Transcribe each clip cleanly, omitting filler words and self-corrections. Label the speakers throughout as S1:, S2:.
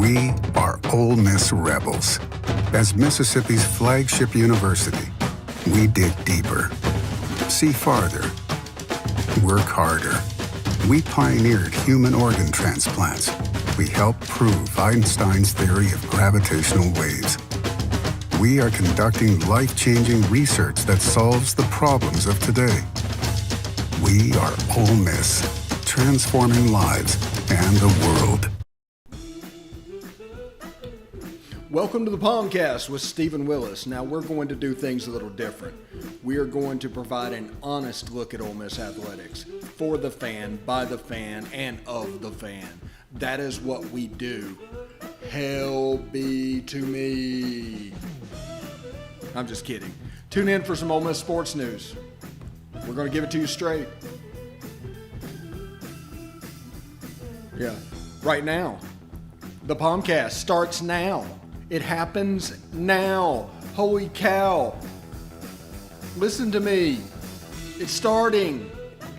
S1: We are Ole Miss Rebels. As Mississippi's flagship university, we dig deeper, see farther, work harder. We pioneered human organ transplants. We helped prove Einstein's theory of gravitational waves. We are conducting life-changing research that solves the problems of today. We are Ole Miss, transforming lives and the world.
S2: Welcome to the POMcast with Stephen Willis. Now we're going to do things a little different. We are going to provide an honest look at Ole Miss athletics for the fan, by the fan, and of the fan. That is what we do. Hell be to me. I'm just kidding. Tune in for some Ole Miss sports news. We're going to give it to you straight. Yeah, right now. The POMcast starts now. It happens now. Holy cow. Listen to me. It's starting.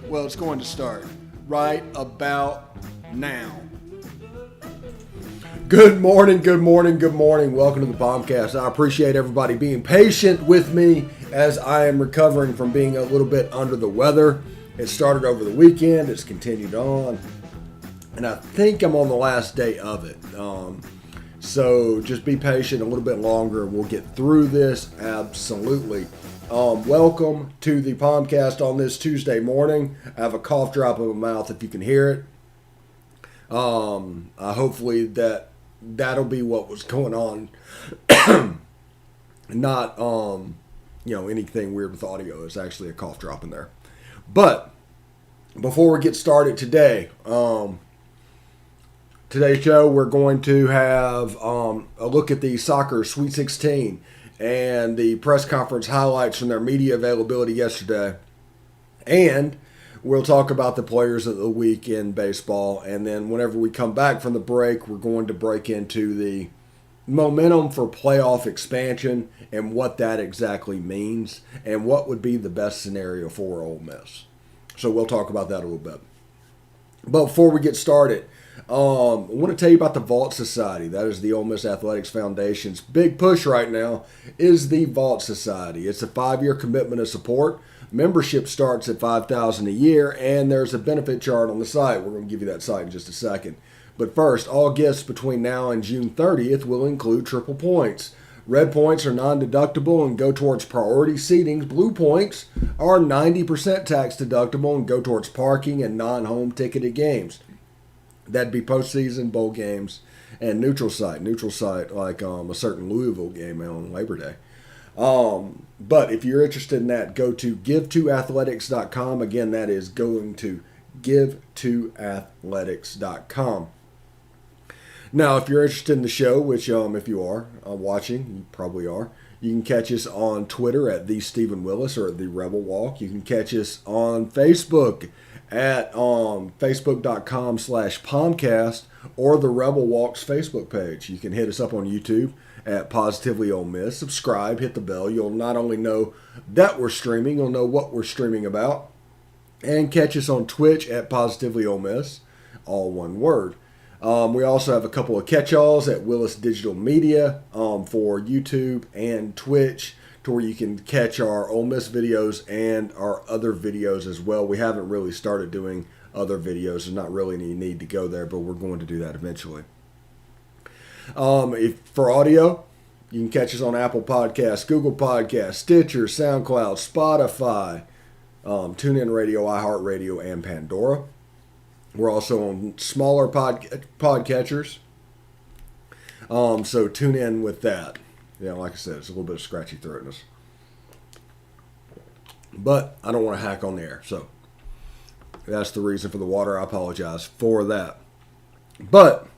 S2: Well, it's going to start right about now. Good morning, good morning, good morning. Welcome to the POMcast. I appreciate everybody being patient with me as I am recovering from being a little bit under the weather. It started over the weekend. It's continued on. And I think I'm on the last day of it. So just be patient a little bit longer and we'll get through this. Absolutely. Welcome to the POMcast on this Tuesday morning. I have a cough drop in my mouth if you can hear it. Hopefully that'll be what was going on. Not, anything weird with audio. It's actually a cough drop in there. But before we get started today, today's show, we're going to have a look at the soccer Sweet 16 and the press conference highlights from their media availability yesterday. And we'll talk about the players of the week in baseball. And then whenever we come back from the break, we're going to break into the momentum for playoff expansion and what that exactly means and what would be the best scenario for Ole Miss. So we'll talk about that a little bit. But before we get started, I want to tell you about the Vault Society. That is the Ole Miss Athletics Foundation's big push right now is the Vault Society. It's a 5-year commitment of support. Membership starts at $5,000 a year, and there's a benefit chart on the site. We're going to give you that site in just a second. But first, all gifts between now and June 30th will include triple points. Red points are non-deductible and go towards priority seatings. Blue points are 90% tax deductible and go towards parking and non-home ticketed games. That'd be postseason, bowl games, and neutral site. Neutral site like a certain Louisville game on Labor Day. But if you're interested in that, go to give2athletics.com. Again, that is going to give2athletics.com. Now, if you're interested in the show, which if you are watching, you probably are, you can catch us on Twitter at The Stephen Willis or at The Rebel Walk. You can catch us on Facebook at facebook.com/POMcast or the Rebel Walks Facebook page. You can hit us up on YouTube at Positively Ole Miss. Subscribe, hit the bell. You'll not only know that we're streaming, you'll know what we're streaming about. And catch us on Twitch at Positively Ole Miss, all one word. We also have a couple of catch-alls at Willis Digital Media for YouTube and Twitch, to where you can catch our Ole Miss videos and our other videos as well. We haven't really started doing other videos. There's not really any need to go there, but we're going to do that eventually. For audio, you can catch us on Apple Podcasts, Google Podcasts, Stitcher, SoundCloud, Spotify, TuneIn Radio, iHeartRadio, and Pandora. We're also on smaller podcatchers, so tune in with that. Yeah, like I said, it's a little bit of scratchy throatness. But I don't want to hack on the air, so that's the reason for the water. I apologize for that. But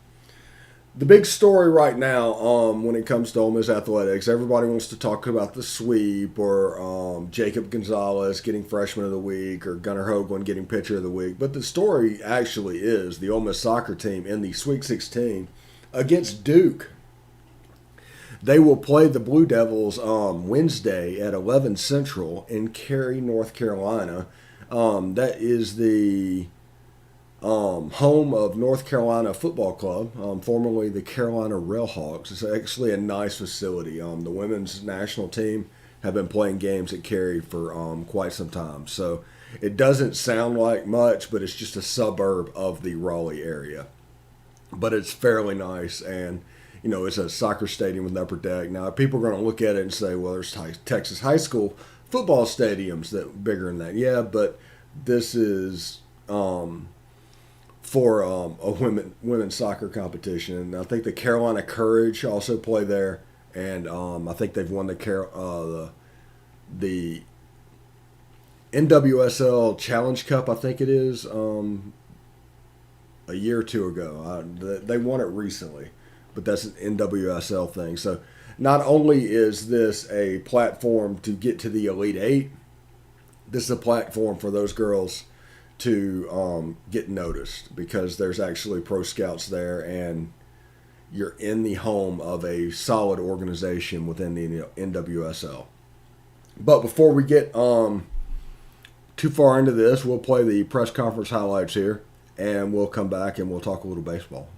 S2: the big story right now when it comes to Ole Miss athletics, everybody wants to talk about the sweep or Jacob Gonzalez getting freshman of the week or Gunnar Hoagland getting pitcher of the week. But the story actually is the Ole Miss soccer team in the Sweet 16 against Duke. They will play the Blue Devils Wednesday at 11 Central in Cary, North Carolina. That is the home of North Carolina Football Club, formerly the Carolina Railhawks. It's actually a nice facility. The women's national team have been playing games at Cary for quite some time. So it doesn't sound like much, but it's just a suburb of the Raleigh area. But it's fairly nice, and it's a soccer stadium with an upper deck. Now people are going to look at it and say, well, there's Texas high school football stadiums that are bigger than that. Yeah, but this is for a women's soccer competition. And I think the Carolina Courage also play there, and I think they've won the NWSL Challenge Cup. I think it is a year or two ago. They won it recently, but that's an NWSL thing. So not only is this a platform to get to the Elite Eight, this is a platform for those girls to get noticed, because there's actually pro scouts there, and you're in the home of a solid organization within the NWSL. But before we get too far into this, we'll play the press conference highlights here, and we'll come back and we'll talk a little baseball.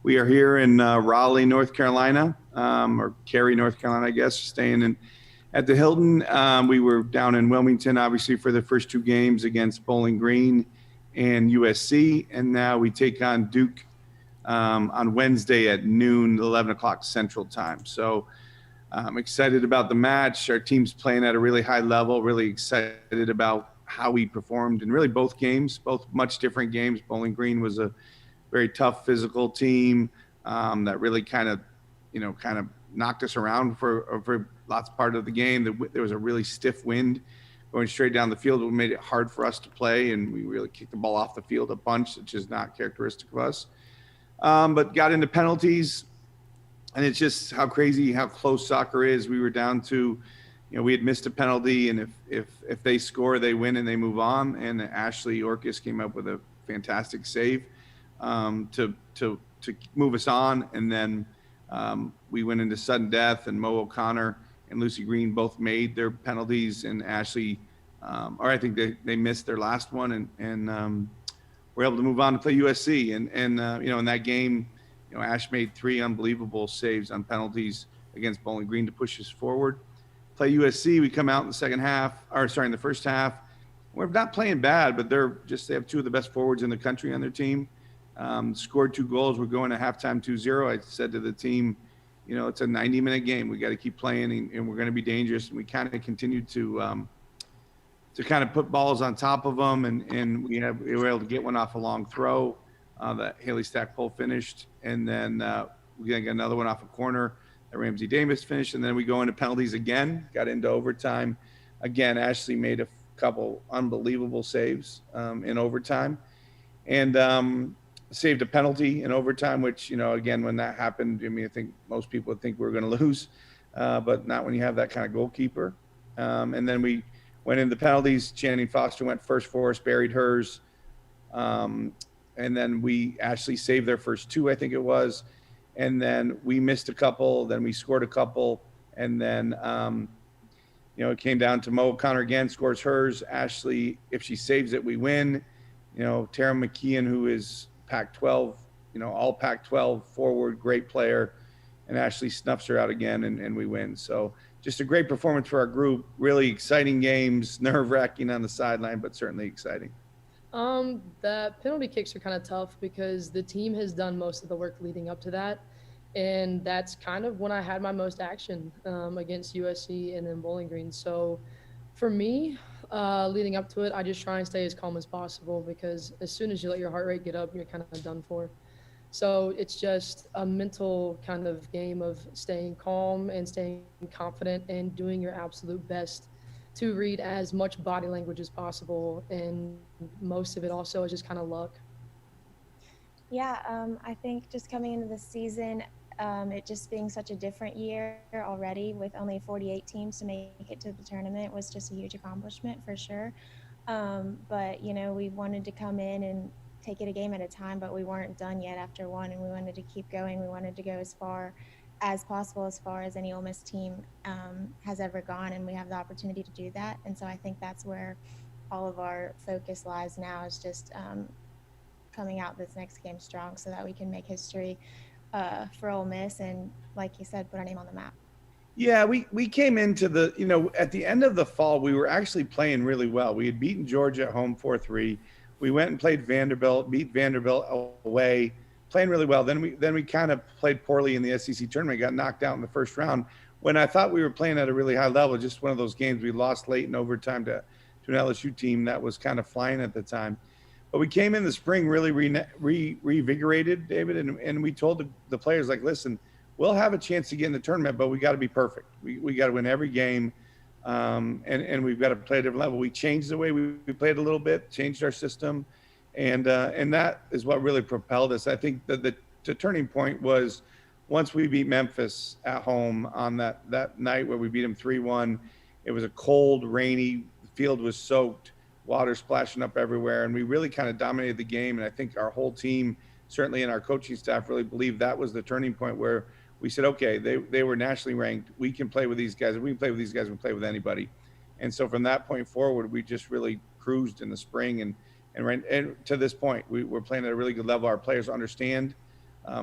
S3: We are here in Raleigh, North Carolina, or Cary, North Carolina, I guess, staying at the Hilton. We were down in Wilmington, obviously, for the first two games against Bowling Green and USC, and now we take on Duke on Wednesday at noon, 11 o'clock Central Time. So I'm excited about the match. Our team's playing at a really high level, really excited about how we performed in really both games, both much different games. Bowling Green was a very tough physical team that really kind of knocked us around for lots part of the game. There was a really stiff wind going straight down the field, which made it hard for us to play, and we really kicked the ball off the field a bunch, which is not characteristic of us. But got into penalties, and it's just how crazy, how close soccer is. We were down to, we had missed a penalty, and if they score, they win and they move on. And Ashley Orcus came up with a fantastic save to move us on, and then we went into sudden death, and Mo O'Connor and Lucy Green both made their penalties, and Ashley, or I think they missed their last one, and we're able to move on to play USC. And in that game, Ash made 3 unbelievable saves on penalties against Bowling Green to push us forward. Play USC, we come out in the first half. We're not playing bad, but they have 2 of the best forwards in the country on their team. Scored 2 goals. We're going to halftime 2-0. I said to the team, it's a 90-minute game. We got to keep playing, and we're going to be dangerous. And we kind of continued to kind of put balls on top of them, and we were able to get one off a long throw that Haley Stackpole finished, and then we got another one off a corner that Ramsey Davis finished, and then we go into penalties again. Got into overtime again. Ashley made a couple unbelievable saves in overtime, and saved a penalty in overtime, which, again, when that happened, I think most people would think we were going to lose, but not when you have that kind of goalkeeper. And then we went into penalties. Channing Foster went first for us, buried hers. And then we actually saved their first 2, I think it was. And then we missed a couple. Then we scored a couple. And then, it came down to Mo O'Connor again, scores hers. Ashley, if she saves it, we win. Tara McKeon, who is Pac-12, all Pac-12 forward, great player, and Ashley snuffs her out again, and we win. So just a great performance for our group. Really exciting games, nerve-wracking on the sideline, but certainly exciting.
S4: The penalty kicks are kind of tough because the team has done most of the work leading up to that, and that's kind of when I had my most action against USC and then Bowling Green. So for me, leading up to it, I just try and stay as calm as possible, because as soon as you let your heart rate get up, you're kind of done for. So it's just a mental kind of game of staying calm and staying confident and doing your absolute best to read as much body language as possible. And most of it also is just kind of luck.
S5: Yeah, I think just coming into the season, it just being such a different year already with only 48 teams to make it to the tournament was just a huge accomplishment for sure. But, we wanted to come in and take it a game at a time, but we weren't done yet after one, and we wanted to keep going. We wanted to go as far as possible, as far as any Ole Miss team has ever gone, and we have the opportunity to do that. And so I think that's where all of our focus lies now is just coming out this next game strong so that we can make history for Ole Miss and, like you said, put our name on the map.
S3: Yeah, we came into the, at the end of the fall, we were actually playing really well. We had beaten Georgia at home 4-3. We went and played Vanderbilt, beat Vanderbilt away, playing really well. Then we kind of played poorly in the SEC tournament, got knocked out in the first round when I thought we were playing at a really high level. Just one of those games we lost late in overtime to an LSU team that was kind of flying at the time. But we came in the spring really revigorated, David, and we told the players, like, listen, we'll have a chance to get in the tournament, but we got to be perfect. We got to win every game, and we've got to play at a different level. We changed the way we played a little bit, changed our system, and that is what really propelled us. I think that the turning point was once we beat Memphis at home on that night where we beat them 3-1. It was a cold, rainy, the field was soaked, water splashing up everywhere, and we really kind of dominated the game. And I think our whole team, certainly in our coaching staff, really believed that was the turning point where we said, okay, they were nationally ranked. We can play with these guys. If we can play with these guys, we can play with anybody. And so from that point forward, we just really cruised in the spring. And to this point, we're playing at a really good level. Our players understand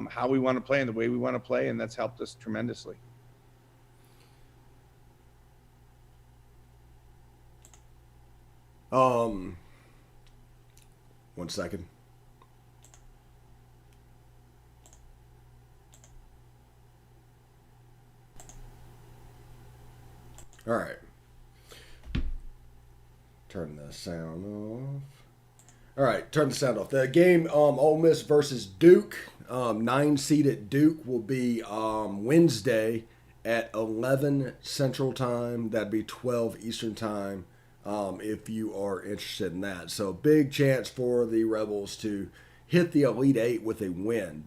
S3: how we want to play and the way we want to play, and that's helped us tremendously.
S2: One second. All right. Turn the sound off. All right, turn the sound off. The game, Ole Miss versus Duke. 9-seeded Duke will be Wednesday at 11 Central Time. That'd be 12 Eastern Time. If you are interested in that. So big chance for the Rebels to hit the Elite Eight with a win.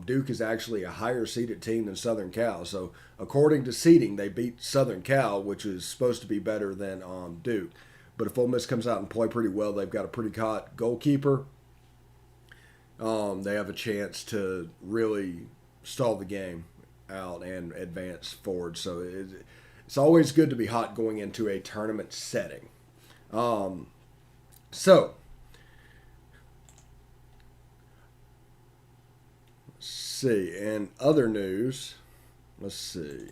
S2: Duke is actually a higher seeded team than Southern Cal. So according to seeding, they beat Southern Cal, which is supposed to be better than Duke. But if Ole Miss comes out and play pretty well, they've got a pretty hot goalkeeper. They have a chance to really stall the game out and advance forward. So it's always good to be hot going into a tournament setting. So let's see. And other news, let's see.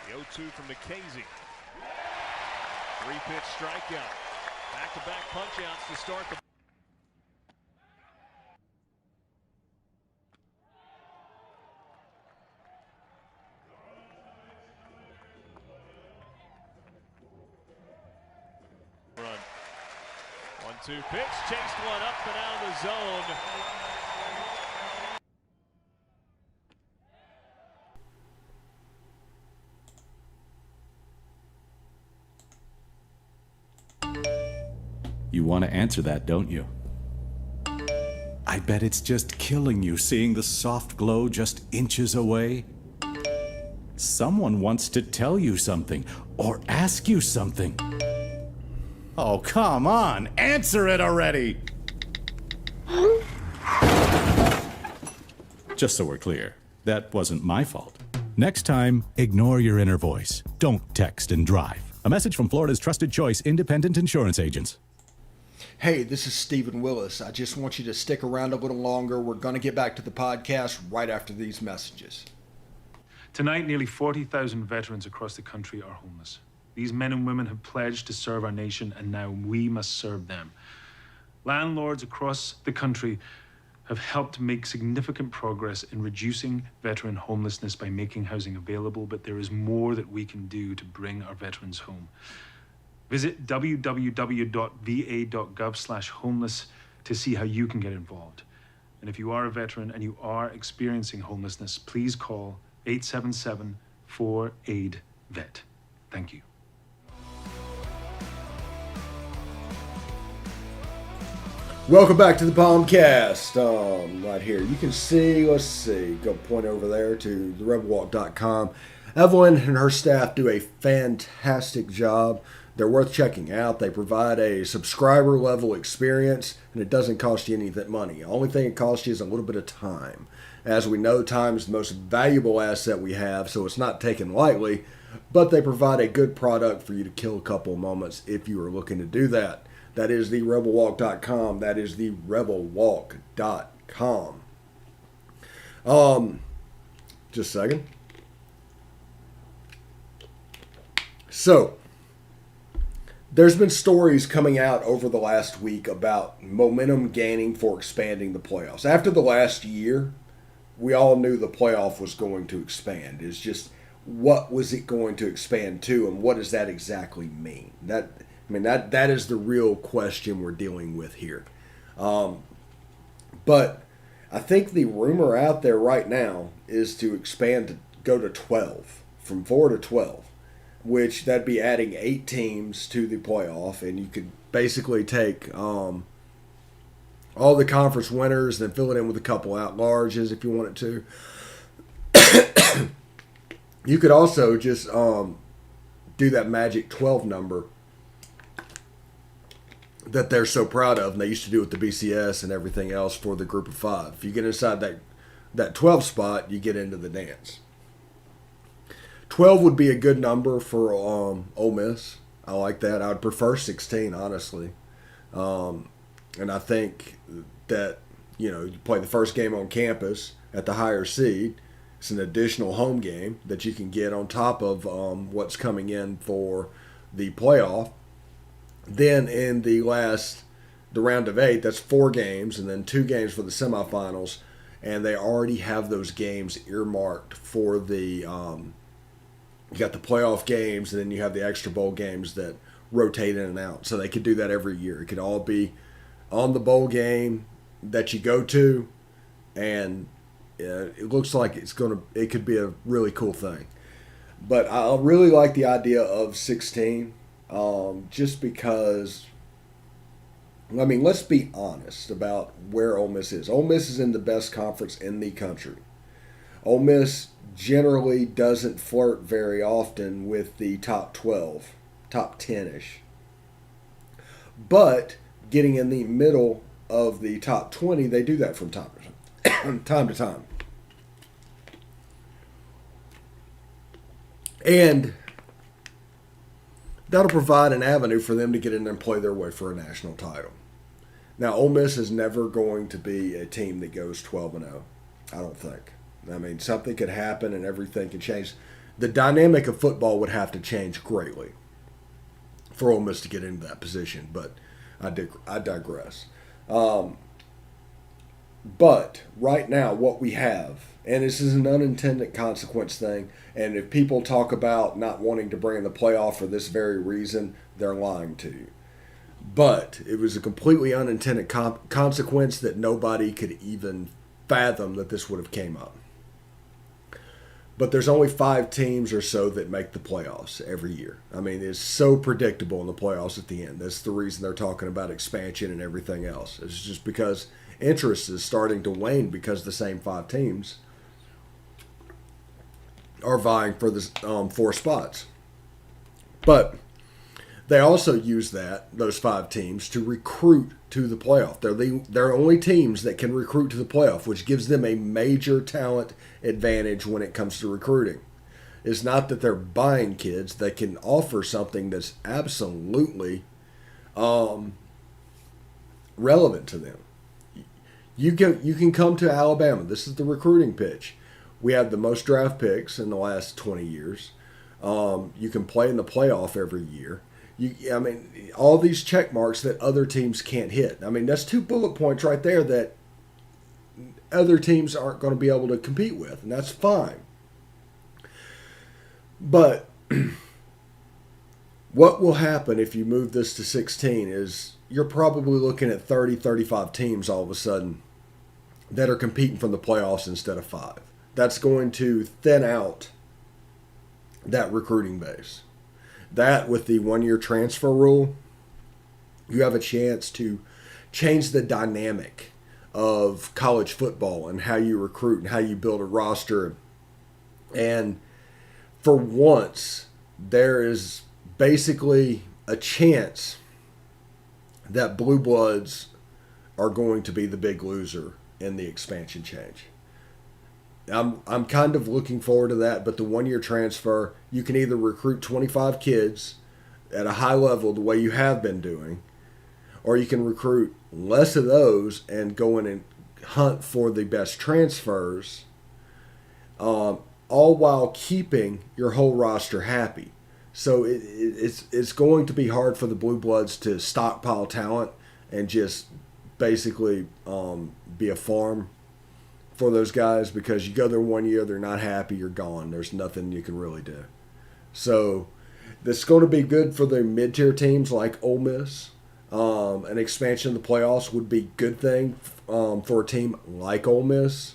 S6: The 0-2 from McCasey. 3-pitch strikeout. Back-to-back punch-outs to start the. Run. 1-2 pitch. Chased one up and out of the zone.
S7: You want to answer that, don't you? I bet it's just killing you seeing the soft glow just inches away. Someone wants to tell you something or ask you something. Oh, come on, answer it already! Just so we're clear, that wasn't my fault. Next time, ignore your inner voice. Don't text and drive. A message from Florida's trusted choice independent insurance agents.
S2: Hey, this is Stephen Willis. I just want you to stick around a little longer. We're going to get back to the podcast right after these messages.
S8: Tonight, nearly 40,000 veterans across the country are homeless. These men and women have pledged to serve our nation, and now we must serve them. Landlords across the country have helped make significant progress in reducing veteran homelessness by making housing available, but there is more that we can do to bring our veterans home. Visit www.va.gov/homeless to see how you can get involved. And if you are a veteran and you are experiencing homelessness, please call 877-4AID-VET. Thank you.
S2: Welcome back to the POMcast. Right here, you can see, let's see, go point over there to therebelwalk.com. Evelyn and her staff do a fantastic job. They're worth checking out. They provide a subscriber level experience, and it doesn't cost you any money. The only thing it costs you is a little bit of time. As we know, time is the most valuable asset we have, so it's not taken lightly, but they provide a good product for you to kill a couple of moments if you are looking to do that. That is therebelwalk.com. That is therebelwalk.com. Just a second. So, there's been stories coming out over the last week about momentum gaining for expanding the playoffs. After the last year, we all knew the playoff was going to expand. It's just, what was it going to expand to, and what does that exactly mean? That is the real question we're dealing with here. But I think the rumor out there right now is to expand to go to 12, from 4 to 12, which that'd be adding 8 teams to the playoff, and you could basically take all the conference winners, then fill it in with a couple at-larges if you wanted to. You could also just do that magic 12 number that they're so proud of, and they used to do with the BCS and everything else for the group of 5. If you get inside that 12 spot, you get into the dance. 12 would be a good number for Ole Miss. I like that. I would prefer 16, honestly. And I think that, you play the first game on campus at the higher seed. It's an additional home game that you can get on top of what's coming in for the playoff. Then in the round of 8, that's 4 games, and then 2 games for the semifinals. And they already have those games earmarked for the you got the playoff games, and then you have the extra bowl games that rotate in and out. So they could do that every year. It could all be on the bowl game that you go to, and it looks like it could be a really cool thing. But I really like the idea of 16, just because, let's be honest about where Ole Miss is. Ole Miss is in the best conference in the country. Ole Miss generally doesn't flirt very often with the top 12, top 10-ish. But getting in the middle of the top 20, they do that from time to time. And that'll provide an avenue for them to get in there and play their way for a national title. Now, Ole Miss is never going to be a team that goes 12-0, I don't think. Something could happen and everything can change. The dynamic of football would have to change greatly for Ole Miss to get into that position, but I digress. But right now, what we have, and this is an unintended consequence thing, and if people talk about not wanting to bring in the playoff for this very reason, they're lying to you. But it was a completely unintended consequence that nobody could even fathom that this would have came up. But there's only 5 teams or so that make the playoffs every year. I mean, it's so predictable in the playoffs at the end. That's the reason they're talking about expansion and everything else. It's just because interest is starting to wane because the same 5 teams are vying for the 4 spots. But they also use those 5 teams to recruit to the playoff. They're only teams that can recruit to the playoff, which gives them a major talent advantage when it comes to recruiting. It's not that they're buying kids; they can offer something that's absolutely relevant to them. You can come to Alabama. This is the recruiting pitch. We have the most draft picks in the last 20 years. You can play in the playoff every year. All these check marks that other teams can't hit. I mean, that's 2 bullet points right there that other teams aren't going to be able to compete with, and that's fine. But what will happen if you move this to 16 is you're probably looking at 30, 35 teams all of a sudden that are competing from the playoffs instead of 5. That's going to thin out that recruiting base. That, with the 1-year transfer rule, you have a chance to change the dynamic of college football and how you recruit and how you build a roster. And for once, there is basically a chance that Blue Bloods are going to be the big loser in the expansion change. I'm kind of looking forward to that, but the 1-year transfer, you can either recruit 25 kids at a high level the way you have been doing, or you can recruit less of those and go in and hunt for the best transfers, all while keeping your whole roster happy. So it's going to be hard for the Blue Bloods to stockpile talent and just basically be a farm for those guys, because you go there 1 year, they're not happy, you're gone. There's nothing you can really do. So this is going to be good for the mid-tier teams like Ole Miss. An expansion of the playoffs would be a good thing for a team like Ole Miss.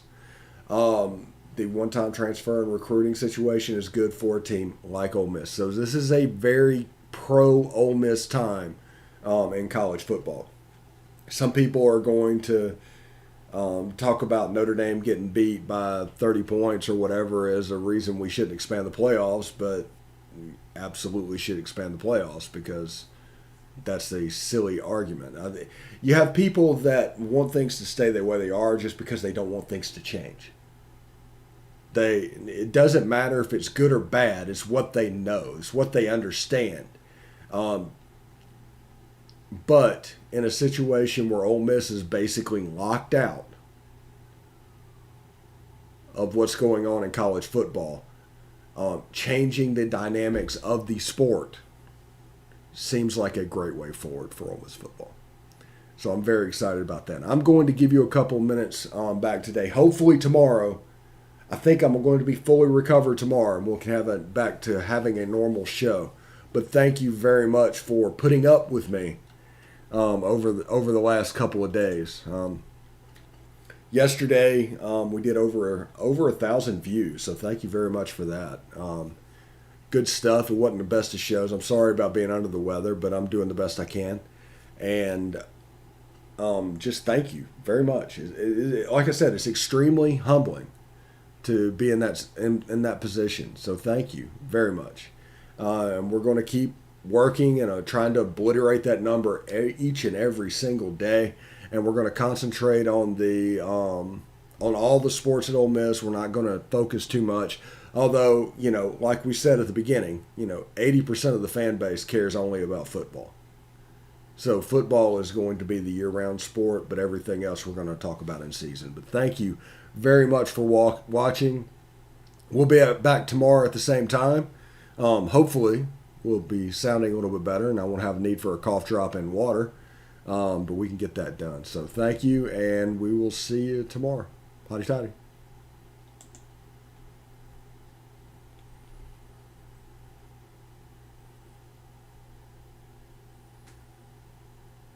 S2: The one-time transfer and recruiting situation is good for a team like Ole Miss. So this is a very pro-Ole Miss time in college football. Some people are going to talk about Notre Dame getting beat by 30 points or whatever as a reason we shouldn't expand the playoffs, but we absolutely should expand the playoffs because that's a silly argument. You have people that want things to stay the way they are just because they don't want things to change. It doesn't matter if it's good or bad. It's what they know. It's what they understand. But in a situation where Ole Miss is basically locked out of what's going on in college football, changing the dynamics of the sport seems like a great way forward for Ole Miss football. So I'm very excited about that. I'm going to give you a couple minutes back today. Hopefully tomorrow, I think I'm going to be fully recovered tomorrow, and we can have it back to having a normal show. But thank you very much for putting up with me over the last couple of days. Yesterday we did over 1,000 views, so thank you very much for that. Good stuff. It wasn't the best of shows. I'm sorry about being under the weather, but I'm doing the best I can. And just thank you very much. Like I said, it's extremely humbling to be in that position. So thank you very much. And we're going to keep working and trying to obliterate that number each and every single day. And we're going to concentrate on on all the sports at Ole Miss. We're not going to focus too much. Although, like we said at the beginning, 80% of the fan base cares only about football. So football is going to be the year-round sport, but everything else we're going to talk about in season. But thank you very much for watching. We'll be back tomorrow at the same time. Hopefully, we'll be sounding a little bit better, and I won't have a need for a cough drop and water. But we can get that done. So thank you, and we will see you tomorrow. Hotty toddy.